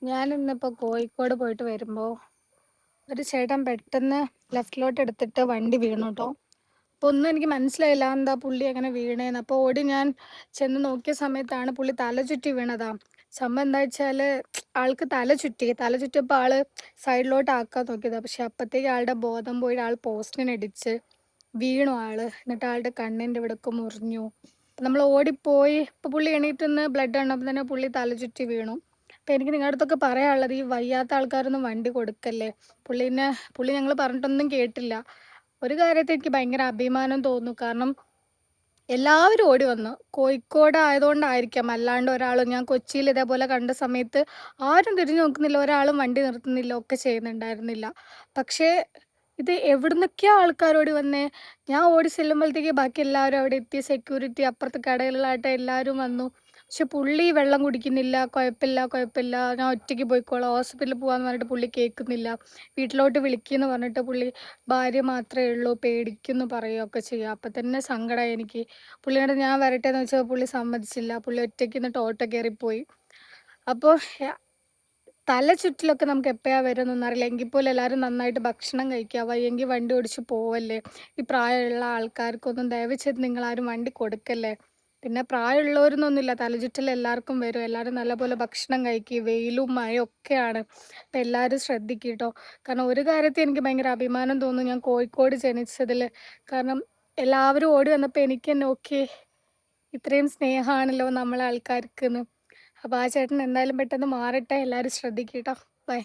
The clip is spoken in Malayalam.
ഞാനിന്നിപ്പോൾ കോഴിക്കോട് പോയിട്ട് വരുമ്പോൾ ഒരു ചേട്ടൻ പെട്ടെന്ന് ലെഫ്റ്റിലോട്ട് എടുത്തിട്ട് വണ്ടി വീണു കേട്ടോ. അപ്പോൾ ഒന്നും എനിക്ക് മനസ്സിലായില്ല എന്താ പുള്ളി അങ്ങനെ വീണേന്ന്. അപ്പോൾ ഓടി ഞാൻ ചെന്ന് നോക്കിയ സമയത്താണ് പുള്ളി തല ചുറ്റി വീണതാ. സംഭവം എന്താ വെച്ചാൽ ആൾക്ക് തല ചുറ്റിയപ്പോൾ ആള് സൈഡിലോട്ട് ആക്കാൻ നോക്കിയതാ. പക്ഷെ അപ്പോഴത്തേക്ക് ആളുടെ ബോധം പോയി ആൾ പോസ്റ്റിനിടിച്ച് വീണു ആള്. എന്നിട്ട് ആളുടെ കണ്ണിൻ്റെ ഇവിടെയൊക്കെ മുറിഞ്ഞു. നമ്മൾ ഓടിപ്പോയി ഇപ്പോൾ പുള്ളി എണീറ്റ് നിന്ന് ബ്ലഡ് കണ്ടപ്പോൾ തന്നെ പുള്ളി തല ചുറ്റി വീണു. അപ്പം എനിക്ക് നിങ്ങളുടെ അടുത്തൊക്കെ പറയാനുള്ളത് ഈ വയ്യാത്ത ആൾക്കാരൊന്നും വണ്ടി കൊടുക്കല്ലേ. പുള്ളി ഞങ്ങൾ പറഞ്ഞിട്ടൊന്നും കേട്ടില്ല. ഒരു കാര്യത്തിൽ എനിക്ക് ഭയങ്കര അഭിമാനം തോന്നുന്നു. കാരണം എല്ലാവരും ഓടി വന്നു. കോഴിക്കോട് ആയതുകൊണ്ടായിരിക്കാം. അല്ലാണ്ട് ഒരാളും ഞാൻ കൊച്ചിയിൽ ഇതേപോലെ കണ്ട സമയത്ത് ആരും തിരിഞ്ഞു നോക്കുന്നില്ല, ഒരാളും വണ്ടി നിർത്തുന്നില്ല, ഒക്കെ ചെയ്യുന്നുണ്ടായിരുന്നില്ല. പക്ഷേ ഇത് എവിടുന്നൊക്കെയോ ആൾക്കാർ ഓടി വന്നേ. ഞാൻ ഓടി ചെല്ലുമ്പോഴത്തേക്ക് ബാക്കി എല്ലാവരും അവിടെ എത്തി. സെക്യൂരിറ്റി അപ്പുറത്ത് കടകളിലായിട്ട് എല്ലാവരും വന്നു. പക്ഷെ പുള്ളി വെള്ളം കുടിക്കുന്നില്ല. കുഴപ്പമില്ല കുഴപ്പമില്ല, ഞാൻ ഒറ്റയ്ക്ക് പോയിക്കോളാം, ഹോസ്പിറ്റലിൽ പോകാമെന്ന് പറഞ്ഞിട്ട് പുള്ളി കേൾക്കുന്നില്ല. വീട്ടിലോട്ട് വിളിക്കുമെന്ന് പറഞ്ഞിട്ട് പുള്ളി ഭാര്യ മാത്രമേ ഉള്ളൂ, പേടിക്കുമെന്ന് പറയുകയൊക്കെ ചെയ്യുക. അപ്പം തന്നെ സങ്കടമായി എനിക്ക്. പുള്ളിയോട് ഞാൻ വരട്ടെ എന്ന് വെച്ചാൽ പുള്ളി സമ്മതിച്ചില്ല. പുള്ളി ഒറ്റയ്ക്ക് നിന്നിട്ട് ഓട്ടോ കയറിപ്പോയി. അപ്പോൾ തല ചുറ്റലൊക്കെ നമുക്ക് എപ്പോഴാണ് വരുന്നൊന്നും അറിയില്ല. എങ്കിൽ പോലും എല്ലാവരും നന്നായിട്ട് ഭക്ഷണം കഴിക്കുക, വയ്യെങ്കിൽ വണ്ടി ഓടിച്ച് പോവല്ലേ. ഈ പ്രായമുള്ള ആൾക്കാർക്കൊന്നും ദയവ് ചെയ്ത് നിങ്ങളാരും വണ്ടി കൊടുക്കല്ലേ. പിന്നെ പ്രായമുള്ളവരെന്നൊന്നുമില്ല, തലചുറ്റൽ എല്ലാവർക്കും വരും. എല്ലാവരും നല്ലപോലെ ഭക്ഷണം കഴിക്കുക, വെയിലും മഴയും ഒക്കെയാണ്. അപ്പം എല്ലാവരും ശ്രദ്ധിക്കുക കേട്ടോ. കാരണം ഒരു കാര്യത്തിൽ എനിക്ക് ഭയങ്കര അഭിമാനം തോന്നുന്നു, ഞാൻ കോഴിക്കോട് ജനിച്ചതിൽ. കാരണം എല്ലാവരും ഓടി വന്നപ്പോൾ എനിക്ക് തന്നെ ഓക്കെ, ഇത്രയും സ്നേഹമാണല്ലോ നമ്മളെ ആൾക്കാർക്കെന്ന്. അപ്പോൾ ആ ചേട്ടൻ എന്തായാലും പെട്ടെന്ന് മാറട്ടെ. എല്ലാവരും ശ്രദ്ധിക്കുക കേട്ടോ. ബൈ.